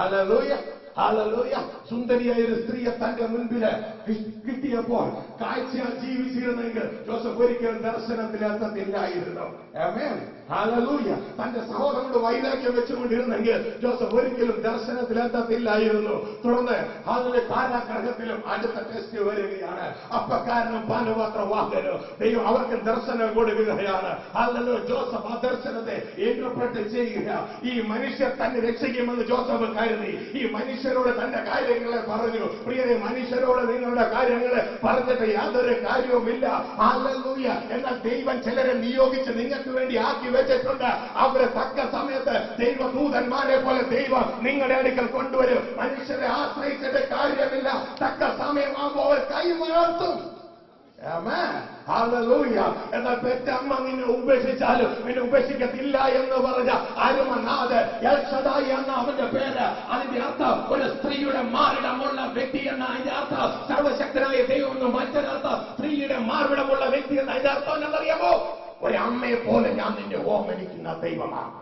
Hallelujah, hallelujah. സുന്ദരിയായ ഒരു സ്ത്രീയെ തന്റെ മുൻപില് കിട്ടിയപ്പോൾ കാഴ്ചയാൽ ജീവിച്ചിരുന്നെങ്കിൽ ജോസഫ് ഒരിക്കലും ദർശനത്തിലെത്തത്തില്ലായിരുന്നു. ആമേൻ, ഹല്ലേലൂയ. തന്റെ സഹോദരനോട് വൈരാഗ്യം വെച്ചുകൊണ്ടിരുന്നെങ്കിൽ ജോസഫ് ഒരിക്കലും ദർശനത്തിലെത്തത്തില്ലായിരുന്നു. തുടർന്ന് അതിന്റെ കാരാഗ്രഹത്തിലും അടുത്ത ടെസ്റ്റ് വരികയാണ്. അപ്പക്കാരനും പാനപാത്രവാഹകനും ദൈവം അവർക്ക് ദർശനം കൊടുക്കുകയാണ്. ഹല്ലേലൂയ. ജോസഫ് ആ ദർശനത്തെ ഇന്റർപ്രറ്റ് ചെയ്യുക. ഈ മനുഷ്യർ തന്നെ രക്ഷിക്കുമെന്ന് ജോസഫ് കരുതി. ഈ മനുഷ്യരോട് തന്റെ കാര്യങ്ങളെ പറഞ്ഞു. പ്രിയരെ, മനുഷ്യരോട് നിങ്ങളുടെ കാര്യങ്ങളെ പറഞ്ഞിട്ട് യാതൊരു കാര്യവുമില്ല. ഹല്ലേലൂയ. എന്നാൽ ദൈവം ചിലരെ നിയോഗിച്ച് നിങ്ങൾക്ക് വേണ്ടി ആക്കി വെച്ചിട്ടുണ്ട്. അവരെ തക്ക സമയത്ത് ദൈവദൂതന്മാരെ പോലെ ദൈവം നിങ്ങളുടെ അടുക്കൽ കൊണ്ടുവരും. മനുഷ്യരെ ആശ്രയിച്ചിട്ട് കാര്യമില്ല. തക്ക സമയമാകുമ്പോൾ അവർ കൈമാർത്തും. എന്നാൽ പെറ്റമ്മ നിന്നെ ഉപേക്ഷിച്ചാലും നിന്നെ ഉപേക്ഷിക്കത്തില്ല എന്ന് പറഞ്ഞ അരുമനാഥ് എൽഷദായി എന്ന അവന്റെ പേര്. അതിന്റെ അർത്ഥം ഒരു സ്ത്രീയുടെ മാറിടമുള്ള വ്യക്തി എന്ന അതിന്റെ അർത്ഥം. സർവശക്തനായ ദൈവം എന്ന് മറ്റൊരർത്ഥം സ്ത്രീയുടെ മാറിടമുള്ള വ്യക്തി എന്ന അതിന്റെ അർത്ഥം എന്നറിയാമോ? ഒരമ്മയെ പോലെ ഞാൻ നിന്നെ ഓമനിക്കുന്ന ദൈവമാണ്.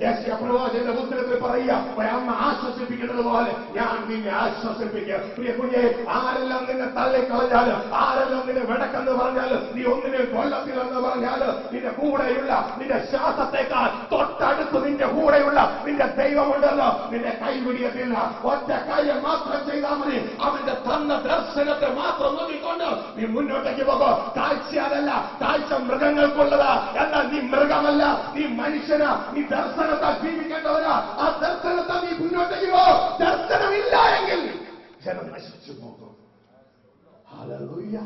യേശയ്യാപ്രവാചകന്റെ പുസ്തകത്തിൽ പറയുക, ഒരമ്മ ആശ്വസിപ്പിക്കുന്നത് പോലെ ഞാൻ നിന്നെ ആശ്വസിപ്പിക്കുക. പ്രിയ കുഞ്ഞെ, ആരെല്ലാം നിന്നെ തള്ളിക്കളഞ്ഞാലും, ആരെല്ലാം നിന്നെ വെടക്കെന്ന് പറഞ്ഞാലും, നീ ഒന്നിനെ കൊല്ലത്തിലെന്ന് പറഞ്ഞാലും, നിന്റെ കൂടെയുള്ള നിന്റെ ശ്വാസത്തെക്കാൾ തൊട്ടടുത്ത് നിന്റെ കൂടെയുള്ള നിന്റെ ദൈവമുണ്ടല്ലോ, നിന്നെ കൈപിടിയത്തില്ല. ഒറ്റ കാര്യം മാത്രം ചെയ്താൽ മതി. അവന്റെ തന്ന ദർശനത്തെ മാത്രം നോക്കിക്കൊണ്ട് നീ മുന്നോട്ടേക്ക് പോകും. കാഴ്ചയല്ല, കാഴ്ച മൃഗങ്ങൾക്കുള്ളതാ. എന്നാൽ നീ മൃഗമല്ല, നീ മനുഷ്യനാ. നീ ദർശനത്താൽ ജീവിക്കേണ്ടവരാ. ആ ദർശനത്താൽ നീ മുന്നോട്ടേക്ക് പോ. ദർശനമില്ല എങ്കിൽ ജനം നശിച്ചു പോകും. Hallelujah,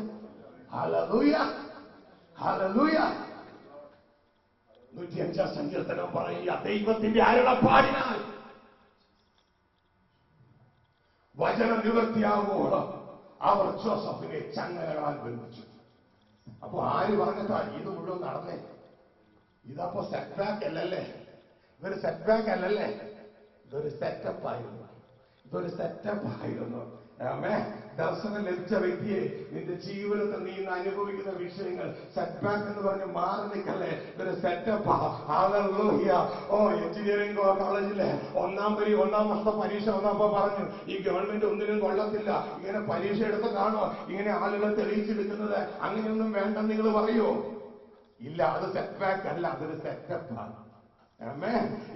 hallelujah, hallelujah. 105 സങ്കീർത്തനം പറയുക, ദൈവത്തിന്റെ അരുളപ്പാടിനാൽ വചനം നിവൃത്തിയാകുമ്പോൾ അവർ ജോസഫിനെ ചങ്ങലകളാൽ ബന്ധിച്ചു. അപ്പൊ ആര് പറഞ്ഞിട്ടാ ഇത് മുഴുവൻ നടന്നേ? ഇതപ്പോ സെറ്റ് ബാക്ക് അല്ലല്ലേ? ഇതൊരു സെറ്റ് ബാക്ക് അല്ലല്ലേ? ഇതൊരു സെറ്റപ്പ് ആയിരുന്നു. ഇതൊരു സെറ്റപ്പ് ആയിരുന്നു. ദർശനം ലഭിച്ച വ്യക്തിയെ നിന്റെ ജീവിതത്തിൽ നീ ഇന്ന് അനുഭവിക്കുന്ന വിഷയങ്ങൾ സെറ്റ് ബാക്ക് എന്ന് പറഞ്ഞ് മാറി നിൽക്കല്ലേ? ഇതൊരു സെറ്റപ്പ്. ഹല്ലേലൂയ. എഞ്ചിനീയറിംഗ് കോളേജിലെ ഒന്നാം വർഷ പരീക്ഷ വന്നപ്പോ പറഞ്ഞു, ഈ ഗവൺമെന്റ് ഒന്നിനും കൊള്ളത്തില്ല, ഇങ്ങനെ പരീക്ഷ എടുത്തതാണോ ഇങ്ങനെ ആളുകൾ തെളിയിച്ചെടുക്കുന്നത്? അങ്ങനെയൊന്നും വേണ്ടെന്ന് നിങ്ങൾ പറയോ? ഇല്ല, അത് സെറ്റ് ബാക്ക് അല്ല, അതൊരു സെറ്റപ്പാണ്.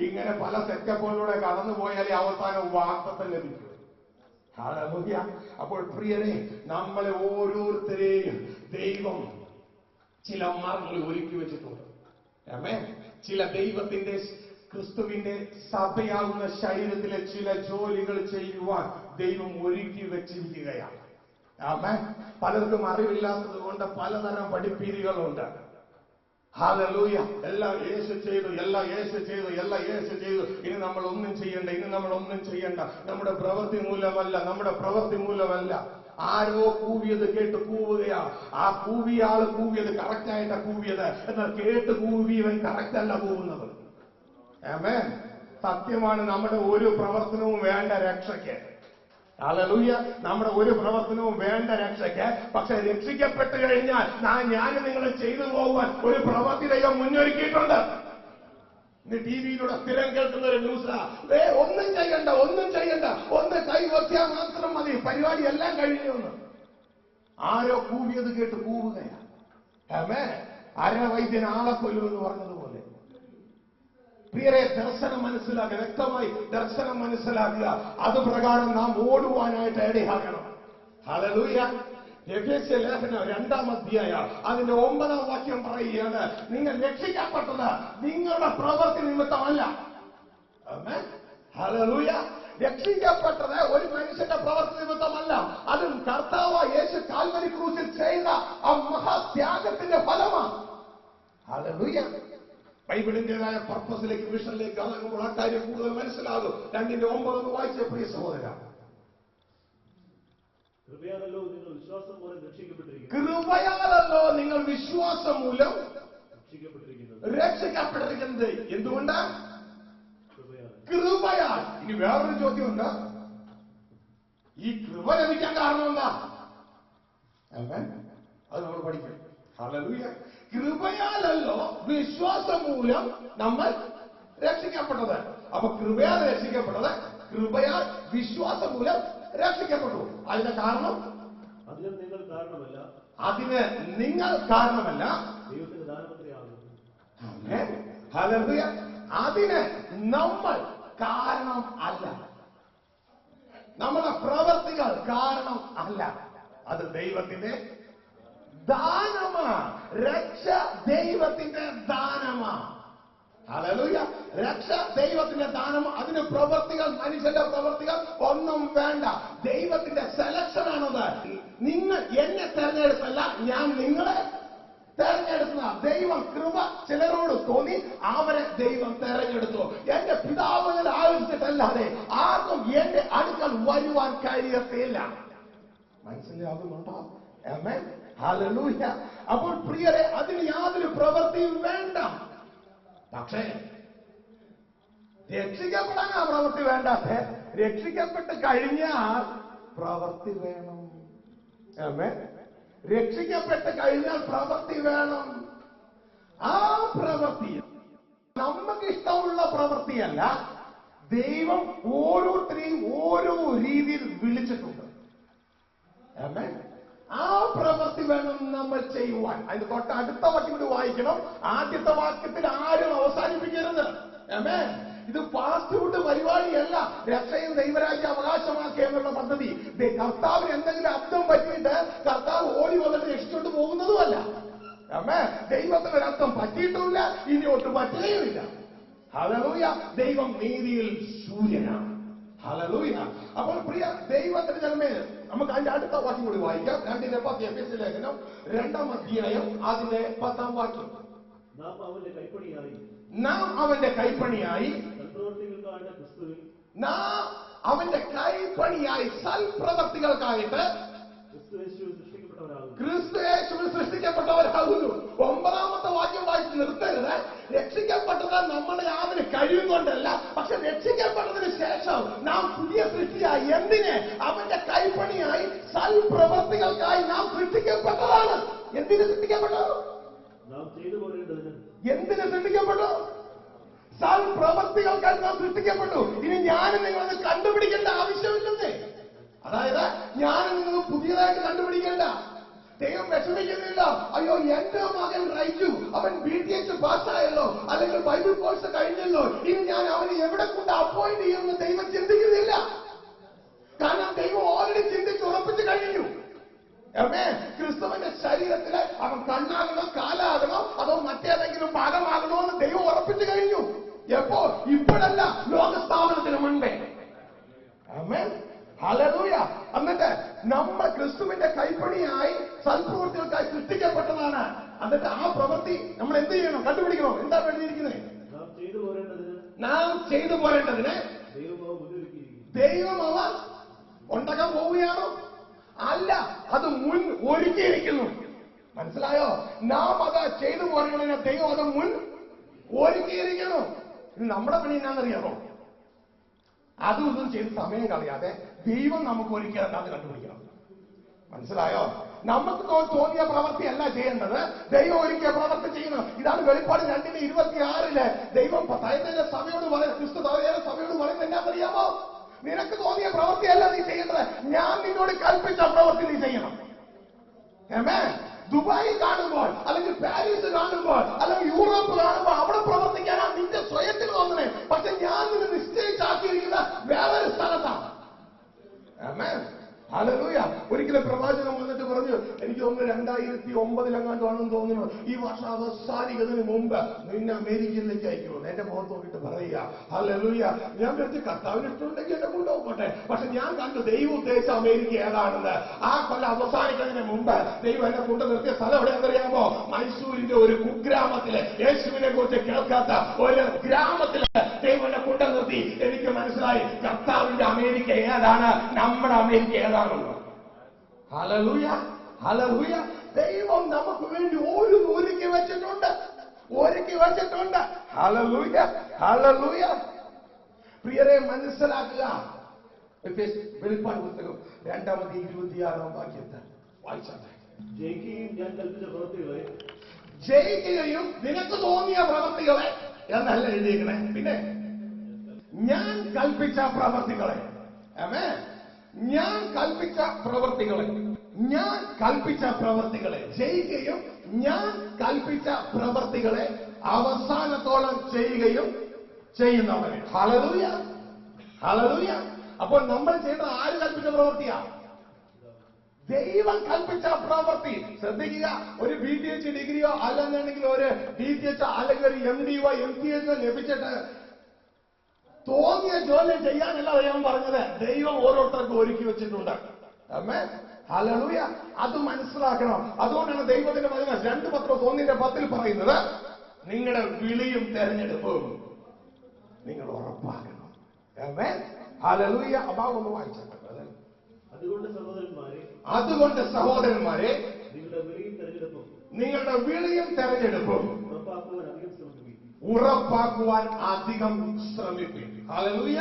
ഇങ്ങനെ പല സെറ്റപ്പുകളിലൂടെ കടന്നു പോയാലേ അവസാനം വാഗ്ദത്തം ലഭിക്കും. ഹല്ലേലൂയ. അപ്പോൾ പ്രിയരെ, നമ്മളെ ഓരോരുത്തരെയും ദൈവം ചില മാർഗങ്ങൾ ഒരുക്കി വെച്ചിട്ടുണ്ട്. ചില ദൈവത്തിന്റെ ക്രിസ്തുവിന്റെ സഭയാകുന്ന ശരീരത്തിലെ ചില ജോലികൾ ചെയ്യുവാൻ ദൈവം ഒരുക്കി വെച്ചിരിക്കുകയാണ്. പലർക്കും അറിവില്ലാത്തത് കൊണ്ട് പലതരം പഠിപ്പീരികളുണ്ട്. ഹല്ലേലൂയ. എല്ലാം യേശു ചെയ്തു, എല്ലാം യേശു ചെയ്തു, എല്ലാം യേശു ചെയ്തു. ഇനി നമ്മൾ ഒന്നും ചെയ്യണ്ട, ഇനി നമ്മൾ ഒന്നും ചെയ്യണ്ട. നമ്മുടെ പ്രവൃത്തി മൂലമല്ല, നമ്മുടെ പ്രവൃത്തി മൂലമല്ല. ആരോ കൂവിയത് കേട്ട് കൂവുകയാ. ആ കൂവിയ ആള് കൂവിയത് കറക്റ്റായിട്ടാ കൂവിയത്. എന്നാൽ കേട്ട് കൂവിയവൻ കറക്റ്റ് അല്ല കൂവുന്നത്. ആമേൻ. സത്യമാണ്. നമ്മുടെ ഒരു പ്രവർത്തനവും വേണ്ട രക്ഷയ്ക്ക്. ഹല്ലേലൂയ. നമ്മുടെ ഒരു പ്രവർത്തനവും വേണ്ട രക്ഷയ്ക്ക്. പക്ഷെ രക്ഷിക്കപ്പെട്ട് കഴിഞ്ഞാൽ ഞാൻ നിങ്ങൾ ചെയ്തു പോകുവാൻ ഒരു പ്രവൃത്തി ദൈവം മുന്നൊരുക്കിയിട്ടുണ്ട്. ഇന്ന് ടിവിയിലൂടെ സ്ഥിരം കേൾക്കുന്ന ഒരു ന്യൂസാ, ഒന്നും ചെയ്യണ്ട, ഒന്നും ചെയ്യണ്ട, ഒന്ന് കൈവച്ചാൽ മാത്രം മതി, പരിപാടി എല്ലാം കഴിഞ്ഞു. ആരോ കൂവിയത് കേട്ട് കൂവുകയാണ്. അരവൈദ്യൻ ആളെ കൊല്ലുമെന്ന് പറഞ്ഞതുപോലെ. പ്രിയരെ, ദർശനം മനസ്സിലാക്കുക, വ്യക്തമായി ദർശനം മനസ്സിലാക്കുക. അത് പ്രകാരം നാം ഓടുവാനായിട്ട് ഇടയാകണം. ഹല്ലേലൂയ. എഫേസ്യ ലേഖനം 2-ാം അധ്യായം അതിന്റെ 9-ാം വാക്യം പറയുകയാണ്, നിങ്ങൾ രക്ഷിക്കപ്പെട്ടത് നിങ്ങളുടെ പ്രവൃത്തി നിമിത്തമല്ല. ഹല്ലേലൂയ. രക്ഷിക്കപ്പെട്ടത് ഒരു മനുഷ്യന്റെ പ്രവൃത്തി നിമിത്തമല്ല. അതും കർത്താവായ യേശു കാൽവരി ക്രൂശിൽ ചെയ്ത ആ മഹാത്യാഗത്തിന്റെ ഫലമാണ്. ഹല്ലേലൂയ. ബൈബിളിന്റേതായ പർപ്പസിലേക്ക്, വിഷനിലേക്ക് ഇറങ്ങുമ്പോൾ ആ കാര്യം കൂടുതൽ മനസ്സിലാകും. 2:9 വായിച്ച പ്രിയ സഹോദര, കൃപയാലല്ലോ നിങ്ങൾ വിശ്വാസം മൂലം രക്ഷിക്കപ്പെട്ടിരിക്കുന്നത്. എന്തുകൊണ്ടാ? കൃപയാൽ. ഇനി വേറൊരു ചോദ്യമുണ്ട്, ഈ കൃപ ലഭിക്കാൻ കാരണം എന്താ? അത് നമ്മൾ പഠിക്കും. ഹല്ലേലൂയ. കൃപയാലല്ലോ വിശ്വാസം മൂലം നമ്മൾ രക്ഷിക്കപ്പെട്ടത്. അപ്പൊ കൃപയാൽ രക്ഷിക്കപ്പെട്ടത്, കൃപയാൽ വിശ്വാസം മൂലം രക്ഷിക്കപ്പെട്ടു. അതിന്റെ കാരണം അതിന് നിങ്ങൾ കാരണമല്ല, അതിന് നിങ്ങൾ കാരണമല്ല, ദൈവത്തിന്റെ ദാനപത്രിയാകുന്നു. ഹല്ലേലൂയ. അതിന് നമ്മൾ കാരണം അല്ല, നമ്മുടെ പ്രവൃത്തികൾ കാരണം അല്ല, അത് ദൈവത്തിന്റെ ദാനമാ. രക്ഷ ദൈവത്തിന്റെ ദാനമാ. ഹല്ലേലൂയ. രക്ഷ ദൈവത്തിന്റെ ദാനം. അതിന് പ്രവൃത്തികൾ, മനുഷ്യന്റെ പ്രവൃത്തികൾ ഒന്നും വേണ്ട. ദൈവത്തിന്റെ സെലക്ഷൻ ആണത്. നിങ്ങൾ എന്നെ തെരഞ്ഞെടുത്തല്ല, ഞാൻ നിങ്ങളെ തെരഞ്ഞെടുക്കുന്ന. ദൈവം കൃപ ചിലരോട് തോന്നി, അവരെ ദൈവം തെരഞ്ഞെടുത്തു. എന്റെ പിതാവിനെ ആവശ്യത്തിട്ടല്ലാതെ ആർക്കും എന്റെ അടുക്കൽ വരുവാൻ കഴിയത്തില്ല. മനസ്സിലാകുന്നുണ്ടോ? ആമേൻ. ഹല്ലേലൂയ. അപ്പോൾ പ്രിയരെ, അതിന് യാതൊരു പ്രവൃത്തിയും വേണ്ട. പക്ഷേ രക്ഷിക്കപ്പെടാൻ ആ പ്രവൃത്തി വേണ്ടാതെ, രക്ഷിക്കപ്പെട്ട് കഴിഞ്ഞാൽ പ്രവൃത്തി വേണം. ആമേൻ. രക്ഷിക്കപ്പെട്ട് കഴിഞ്ഞാൽ പ്രവൃത്തി വേണം. ആ പ്രവൃത്തി നമുക്ക് ഇഷ്ടമുള്ള പ്രവൃത്തിയല്ല. ദൈവം ഓരോരുത്തരെയും ഓരോ രീതിയിൽ വിളിച്ചിട്ടുണ്ട്. ആമേൻ. ആ പ്രവൃത്തി വേണം നമ്മൾ ചെയ്യുവാൻ. അതിന് തൊട്ട് അടുത്ത വാക്യം കൂടി വായിക്കണം. ആദ്യത്തെ വാക്യത്തിൽ ആരും അവസാനിപ്പിക്കരുത്. ആമേൻ. ഇത് ഫാസ്റ്റ് ഫുഡ് പരിപാടിയല്ല. രക്ഷയും ദൈവരാജ്യം അവകാശമാക്കുക എന്നുള്ള പദ്ധതി. കർത്താവിന് എന്തെങ്കിലും അർത്ഥം പറ്റിയിട്ട് കർത്താവ് ഓടി വന്നിട്ട് രക്ഷിച്ചുകൊണ്ട് പോകുന്നതുമല്ല. ആമേൻ. ദൈവത്തിന് ഒരർത്ഥം പറ്റിയിട്ടുമില്ല, ഇനി ഒട്ടും പറ്റുകയുമില്ല. ഹല്ലേലൂയ. ദൈവം നീതിയിൽ ശൂന്യനാണ്. ഹല്ലേലൂയ. അപ്പോൾ പ്രിയ ദൈവത്തിന്റെ ജനമേ, നമുക്ക് അതിന്റെ അടുത്ത വാക്യം കൂടി വായിക്കാം. 2:10 എഫെസ്യ ലേഖനം 2-ാം അധ്യായം അതിന്റെ 10-ാം വാക്യം. നാം അവന്റെ കൈപ്പണിയായി, നാം അവന്റെ കൈപ്പണിയായി, സൽപ്രവൃത്തികൾക്കായിട്ട് ക്രിസ്തുവിൽ, നാം അവന്റെ കൈപ്പണിയായി സൽപ്രവൃത്തികൾക്കായിട്ട് ക്രിസ്തു യേശുവിൽ സൃഷ്ടിക്കപ്പെട്ടവരാകുന്നു. 9-ാമത്തെ വാക്യം വായിച്ച് നിർത്തരുത്. രക്ഷിക്കപ്പെട്ടത് നമ്മുടെ യാതൊരു കഴിവും കൊണ്ടല്ല, പക്ഷെ രക്ഷിക്കപ്പെട്ടതിന് ശേഷം നാം പുതിയ സൃഷ്ടിയായി. എന്തിന്? അവന്റെ കൈപ്പണിയായി സൽപ്രവൃത്തികൾക്കായി നാം സൃഷ്ടിക്കപ്പെട്ടതാണ്. എന്തിന് സൃഷ്ടിക്കപ്പെട്ടു? നാം ചെയ്തു പോരേണ്ടതിന്. എന്തിന് സൃഷ്ടിക്കപ്പെട്ടു? സൽപ്രവൃത്തികൾക്കായി നാം സൃഷ്ടിക്കപ്പെട്ടു. ഇനി ഞാനും നിങ്ങളത് കണ്ടുപിടിക്കേണ്ട ആവശ്യമില്ലെന്നേ. അതായത് ഞാനും നിങ്ങൾ പുതിയതായിട്ട് കണ്ടുപിടിക്കേണ്ട. ദൈവം വിഷമിക്കുന്നില്ല. അയ്യോ, എന്റെ മകൻ റൈറ്റു, അവൻ BTH പാസ്സായല്ലോ, അല്ലെങ്കിൽ ബൈബിൾ കോഴ്സ് കഴിഞ്ഞല്ലോ, ഇനി ഞാൻ അവനെ എവിടെ കൊണ്ട് അപ്പോയിന്റ് ചെയ്യുമെന്ന് ദൈവം ചിന്തിക്കുന്നില്ല. കാരണം ദൈവം ഓൾറെഡി ചിന്തിച്ച് ഉറപ്പിച്ചു കഴിഞ്ഞു. ക്രിസ്തുവിന്റെ ശരീരത്തില് അവൻ കണ്ണാകണോ, കാലാകണോ, അതോ മറ്റേതെങ്കിലും ഭാഗമാകണോ എന്ന് ദൈവം ഉറപ്പിച്ചു കഴിഞ്ഞു. എപ്പോ? ഇപ്പോഴല്ല, ലോകസ്ഥാപനത്തിന് മുൻപേ. ആമേൻ. ഹല്ലേലൂയ. എന്നിട്ട് നമ്മൾ ക്രിസ്തുവിന്റെ കൈപ്പണിയായി സൽപ്രവൃത്തികൾക്കായി സൃഷ്ടിക്കപ്പെട്ടതാണ്. എന്നിട്ട് ആ പ്രവൃത്തി നമ്മൾ എന്ത് ചെയ്യണം? കണ്ടുപിടിക്കണം. എന്താ വേണ്ടിയിരിക്കുന്നത്? നാം ചെയ്തു പോരേണ്ടതിന് ദൈവം അവ ഉണ്ടാക്കാൻ പോവുകയാണോ? അല്ല, അത് മുൻ ഒരുക്കിയിരിക്കുന്നു. മനസ്സിലായോ? നാം അത് ചെയ്തു പോരേണ്ടതിന് ദൈവം അത് മുൻ ഒരുക്കിയിരിക്കുന്നു. ഇത് നമ്മുടെ പണി എന്നാണെന്നറിയാമോ? അതും ഇതും ചെയ്ത് സമയം കളയാതെ ദൈവം നമുക്ക് ഒരുക്കിയാൽ അത് കണ്ടുപിടിക്കണം. മനസ്സിലായോ? നമുക്ക് തോന്നിയ പ്രവൃത്തിയല്ല ചെയ്യേണ്ടത്, ദൈവം ഒരുക്കിയ പ്രവൃത്തി ചെയ്യണം. ഇതാണ് വെളിപ്പാട് 2:26 ദൈവം തൈതന്റെ സഭയോട് പറയുന്നത്. ക്രിസ്തു തൈതന്റെ സഭയോട് പറയുന്നത് എന്നാന്നറിയാമോ? നിനക്ക് തോന്നിയ പ്രവൃത്തിയല്ല നീ ചെയ്യേണ്ടത്, ഞാൻ നിന്നോട് കൽപ്പിച്ച പ്രവൃത്തി നീ ചെയ്യണം. ആമേൻ. ദുബായി കാണുമ്പോൾ, അല്ലെങ്കിൽ പാരീസ് കാണുമ്പോൾ, അല്ലെങ്കിൽ യൂറോപ്പ് കാണുമ്പോൾ അവിടെ പ്രവർത്തിക്കാനാണ് നിന്റെ സ്വയത്തിൽ തോന്നുന്നത്. പക്ഷെ ഞാൻ നിന്നെ നിശ്ചയിച്ചാക്കിയിരിക്കുന്ന വേറൊരു സ്ഥലത്താണ്. ആമേൻ. ഹല്ലേലൂയ. ഒരിക്കലും പ്രവാചകൻ വന്നിട്ട് പറഞ്ഞു, എനിക്ക് തോന്നുന്നു 2009 തോന്നുന്നു, ഈ വർഷം അവസാനിക്കുന്നതിന് മുമ്പ് നിന്നെ അമേരിക്കയിലേക്ക് അയക്കുമെന്ന് എന്റെ മുഖത്ത് നോക്കിയിട്ട് പറയുക. ഹല്ലേലൂയ. ഞാൻ വിചാരിച്ചു കർത്താവിന് ഇഷ്ടമുണ്ടെങ്കിൽ എന്നെ കൊണ്ടുപോകട്ടെ. പക്ഷെ ഞാൻ കണ്ടു ദൈവം ഉദ്ദേശിച്ച അമേരിക്ക ഏതാണെന്ന്. ആ കൊല്ലം അവസാനിക്കുന്നതിന് മുമ്പ് ദൈവം എന്നെ കൊണ്ടു നിർത്തിയ സ്ഥലം എവിടെയെന്നറിയാമോ? മൈസൂരിന്റെ ഒരു കുഗ്രാമത്തില്, യേശുവിനെ കുറിച്ച് കേൾക്കാത്ത ഒരു ഗ്രാമത്തില് ദൈവം എന്നെ കൊണ്ടു നിർത്തി. എനിക്ക് മനസ്സിലായി കർത്താവിന്റെ അമേരിക്ക ഏതാണ്, നമ്മുടെ അമേരിക്ക ഏതാണ്. ഹല്ലേലൂയ. ഹല്ലേലൂയ. ദൈവം നമുക്ക് വേണ്ടി ഒരുക്കി വെച്ചിട്ടുണ്ട്. ഹല്ലേലൂയ. ഹല്ലേലൂയ. പ്രിയരെ, മനസ്സിലാക്കുക. വെളിപ്പാട് പുസ്തകം 2:26 വാക്യത്തെ വായിച്ചാട്ടെ. ജയിക്കുകയും നിനക്ക് തോന്നിയ പ്രവൃത്തികളെ എന്നല്ല എഴുതിയിരിക്കണേ. പിന്നെ ഞാൻ കൽപ്പിച്ച പ്രവർത്തികളെ, ആമേൻ, ഞാൻ കൽപ്പിച്ച പ്രവർത്തികളെ, ഞാൻ കൽപ്പിച്ച പ്രവർത്തികളെ ചെയ്യുകയും ഞാൻ കൽപ്പിച്ച പ്രവർത്തികളെ അവസാനത്തോളം ചെയ്യുകയും ചെയ്യുന്നവരെ. Hallelujah, hallelujah. അപ്പോൾ നമ്മൾ ചെയ്യേണ്ടത് ആര് കൽപ്പിച്ച പ്രവൃത്തിയാ? ദൈവം കൽപ്പിച്ച പ്രവൃത്തി. ശ്രദ്ധിക്കുക, ഒരു BTH ഡിഗ്രിയോ അല്ലെന്നുണ്ടെങ്കിൽ ഒരു DTH അല്ലെങ്കിൽ ഒരു MDയോ MTH ലഭിച്ചിട്ട് തോന്നിയ ജോലി ചെയ്യാനല്ല ദൈവം പറഞ്ഞത്. ദൈവം ഓരോരുത്തർക്കും ഒരുക്കി വെച്ചിട്ടുണ്ട്. ആമേൻ, ഹല്ലേലൂയ. അത് മനസ്സിലാക്കണം. അതുകൊണ്ടാണ് ദൈവത്തിന്റെ വചനം 2 പത്രോസ് 1:10 പറയുന്നത്, നിങ്ങളുടെ വിളിയും തെരഞ്ഞെടുപ്പും നിങ്ങൾ ഉറപ്പാക്കണം. ആമേൻ, ഹല്ലേലൂയ. അഭാവം ഒന്ന് വായിച്ചത്. അതുകൊണ്ട് സഹോദരന്മാരെ നിങ്ങളുടെ വിളിയും തെരഞ്ഞെടുപ്പും ഉറപ്പാക്കുവാൻ അധികം ശ്രമിക്കും. ഹല്ലേലൂയ.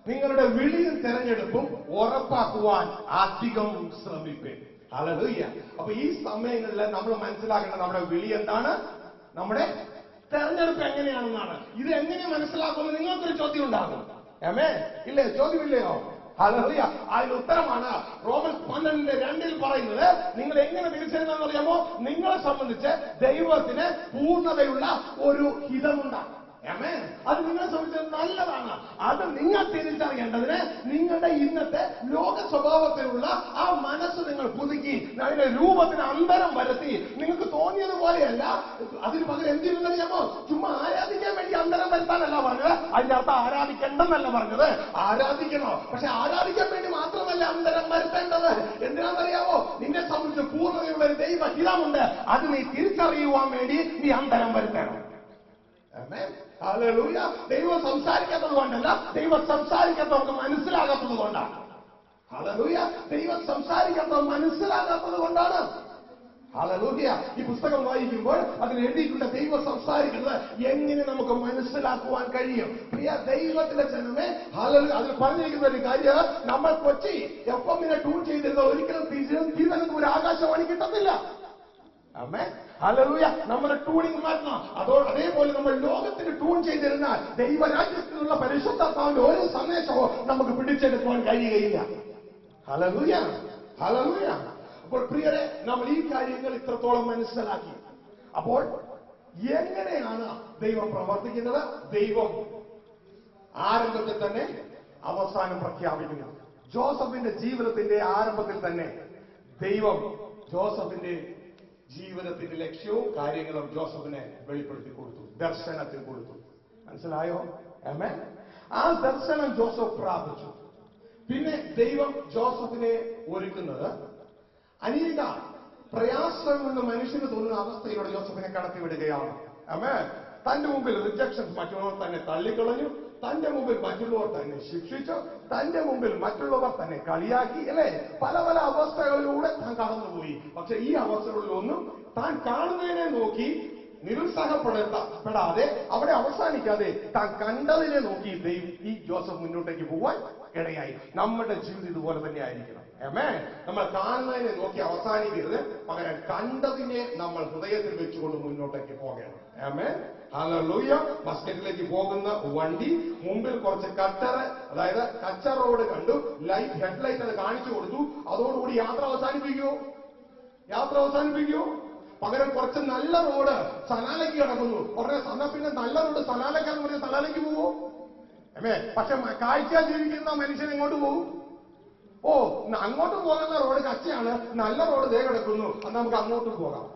നിങ്ങളുടെ വിളിയും തെരഞ്ഞെടുപ്പും ഉറപ്പാക്കുവാൻ അധികം ശ്രമിക്കും. ഹല്ലേലൂയ. അപ്പൊ ഈ സമയങ്ങളിൽ നമ്മൾ മനസ്സിലാക്കേണ്ടത് നമ്മുടെ വിളി എന്താണ്, നമ്മുടെ തെരഞ്ഞെടുപ്പ് എങ്ങനെയാണെന്നാണ്. ഇത് എങ്ങനെ മനസ്സിലാക്കുമെന്ന് നിങ്ങൾക്കൊരു ചോദ്യം ഉണ്ടാകും. ആമേൻ, ഇല്ലേ? ചോദ്യമില്ലയോ? ഹല്ലേലൂയ. അതിന് ഉത്തരമാണ് റോമൻസ് 12:2 പറയുന്നത്. നിങ്ങൾ എങ്ങനെ തിരിച്ചറിയുന്നതെന്ന് അറിയാമോ? നിങ്ങളെ സംബന്ധിച്ച് ദൈവത്തിന് പൂർണ്ണതയുള്ള ഒരു ഹിതമുണ്ടാകും. ആമേൻ. അത് നിങ്ങളെ സംബന്ധിച്ച് നല്ലതാണ്. അത് നിങ്ങൾ തിരിച്ചറിയേണ്ടതിന് നിങ്ങളുടെ ഇന്നത്തെ ലോക സ്വഭാവത്തിലുള്ള ആ മനസ്സ് നിങ്ങൾ പുതുക്കി അതിന്റെ രൂപത്തിന് അന്തരം വരുത്തി നിങ്ങൾക്ക് തോന്നിയതുപോലെയല്ല. അതിന് പകരം എന്ത് ചെയ്യുന്നറിയാമോ? ചുമ്മാ ആരാധിക്കാൻ വേണ്ടി അന്തരം വരുത്താനല്ല പറഞ്ഞത്. അതിന്റെ അർത്ഥം ആരാധിക്കണ്ടെന്നല്ല പറഞ്ഞത്. ആരാധിക്കണോ, പക്ഷെ ആരാധിക്കാൻ വേണ്ടി മാത്രമല്ല അന്തരം വരുത്തേണ്ടത്. എന്തിനാണെന്നറിയാമോ? നിന്നെ സംബന്ധിച്ച് പൂർണ്ണതയുള്ള ഒരു ദൈവ ഹിതമുണ്ട്. അത് നീ തിരിച്ചറിയുവാൻ വേണ്ടി നീ അന്തരം വരുത്തണം. ആമേൻ, ഹല്ലേലൂയ. ദൈവം സംസാരിക്കാത്തത് കൊണ്ടല്ല, ദൈവം സംസാരിക്കാത്തത് നമുക്ക് മനസ്സിലാകാത്തത് കൊണ്ടാണ്. ഹല്ലേലൂയ. ദൈവം സംസാരിക്കാത്തത് മനസ്സിലാകാത്തത് കൊണ്ടാണ്. ഹല്ലേലൂയ. ഈ പുസ്തകം വായിക്കുമ്പോൾ അതിൽ എഴുതിയിട്ടുണ്ട് ദൈവം സംസാരിക്കുന്നത് എങ്ങനെ നമുക്ക് മനസ്സിലാക്കുവാൻ കഴിയും. പ്രിയ ദൈവത്തിന്റെ ജനമേ, ഹല്ലേലൂയ. അതിൽ പറഞ്ഞിരിക്കുന്ന ഒരു കാര്യം, നമ്മൾ കൊച്ചി FM ട്യൂൺ ചെയ്തിരുന്ന ഒരിക്കലും തിരുവനന്തപുരം ആകാശവാണി കിട്ടത്തില്ല. ആമേൻ, ഹല്ലേലൂയ. നമ്മുടെ ട്യൂണിംഗ് മാറ്റണം. അതേപോലെ നമ്മൾ ലോകത്തിന് ട്യൂൺ ചെയ്തിരുന്നാൽ ദൈവരാജ്യത്തിനുള്ള പരിശുദ്ധാത്മാവിന്റെ ഒരു സന്ദേശവും നമുക്ക് പിടിച്ചെടുക്കുവാൻ കഴിയുകയില്ല. Hallelujah, hallelujah. അപ്പോൾ പ്രിയരെ, നമ്മൾ ഈ കാര്യങ്ങൾ ഇത്രത്തോളം മനസ്സിലാക്കി. അപ്പോൾ എങ്ങനെയാണ് ദൈവം പ്രവർത്തിക്കുന്നത്? ദൈവം ആരംഭത്തിൽ തന്നെ അവസാനം പ്രഖ്യാപിക്കുന്നത്. ജോസഫിന്റെ ജീവിതത്തിന്റെ ആരംഭത്തിൽ തന്നെ ദൈവം ജോസഫിന്റെ ജീവിതത്തിന്റെ ലക്ഷ്യവും കാര്യങ്ങളും ജോസഫിനെ വെളിപ്പെടുത്തി കൊടുത്തു, ദർശനത്തിൽ കൊടുത്തു. മനസ്സിലായോ? ആമേൻ. ആ ദർശനം ജോസഫ് പ്രാപിച്ചു. പിന്നെ ദൈവം ജോസഫിനെ ഒരുക്കുന്നത് അനേക പ്രയാസമെന്ന് മനുഷ്യന് തോന്നുന്ന അവസ്ഥയിലൂടെ ജോസഫിനെ കടത്തിവിടുകയാണ്. ആമേൻ. തന്റെ മുമ്പിൽ റിജക്ഷൻസ് മറ്റുള്ളവർ തന്നെ തള്ളിക്കളഞ്ഞു, തന്റെ മുമ്പിൽ മറ്റുള്ളവർ തന്നെ ശിക്ഷിച്ചു, തന്റെ മുമ്പിൽ മറ്റുള്ളവർ തന്നെ കളിയാക്കി, അല്ലെ? പല പല അവസ്ഥകളിലൂടെ താൻ കടന്നുപോയി. പക്ഷെ ഈ അവസ്ഥകളിലൊന്നും താൻ കാണുന്നതിനെ നോക്കി നിരുത്സാഹപ്പെടാതെ അവിടെ അവസാനിക്കാതെ താൻ കണ്ടതിനെ നോക്കി ഈ ജോസഫ് മുന്നോട്ടേക്ക് പോവാൻ ഇടയായി. നമ്മുടെ ജീവിതം ഇതുപോലെ തന്നെ ആയിരിക്കണം. ആമേൻ. നമ്മൾ കാണുന്നതിനെ നോക്കി അവസാനിക്കരുത്, പകരം കണ്ടതിനെ നമ്മൾ ഹൃദയത്തിൽ വെച്ചുകൊണ്ട് മുന്നോട്ടേക്ക് പോകണം. ആമേൻ, ഹല്ലേലൂയ. മസ്കറ്റിലേക്ക് പോകുന്ന വണ്ടി മുമ്പിൽ കുറച്ച് അതായത് കച്ച റോഡ് കണ്ടു, ഹെഡ്ലൈറ്റ് അത് കാണിച്ചു കൊടുത്തു. അതോടുകൂടി യാത്ര അവസാനിപ്പിക്കുമോ? യാത്ര അവസാനിപ്പിക്കുമോ? പകരം കുറച്ച് നല്ല റോഡ് സലാലയ്ക്ക് കിടക്കുന്നു. പിന്നെ നല്ല റോഡ് സലാലയ്ക്കാന്ന് പറഞ്ഞാൽ സലാലയ്ക്ക് പോവോ? പക്ഷെ കാഴ്ച ജീവിക്കുന്ന മനുഷ്യൻ എങ്ങോട്ട് പോകും? അങ്ങോട്ട് പോകുന്ന റോഡ് കച്ചയാണ്, നല്ല റോഡ് ദേ കിടക്കുന്നു, അന്ന് നമുക്ക് അങ്ങോട്ടും പോകാം.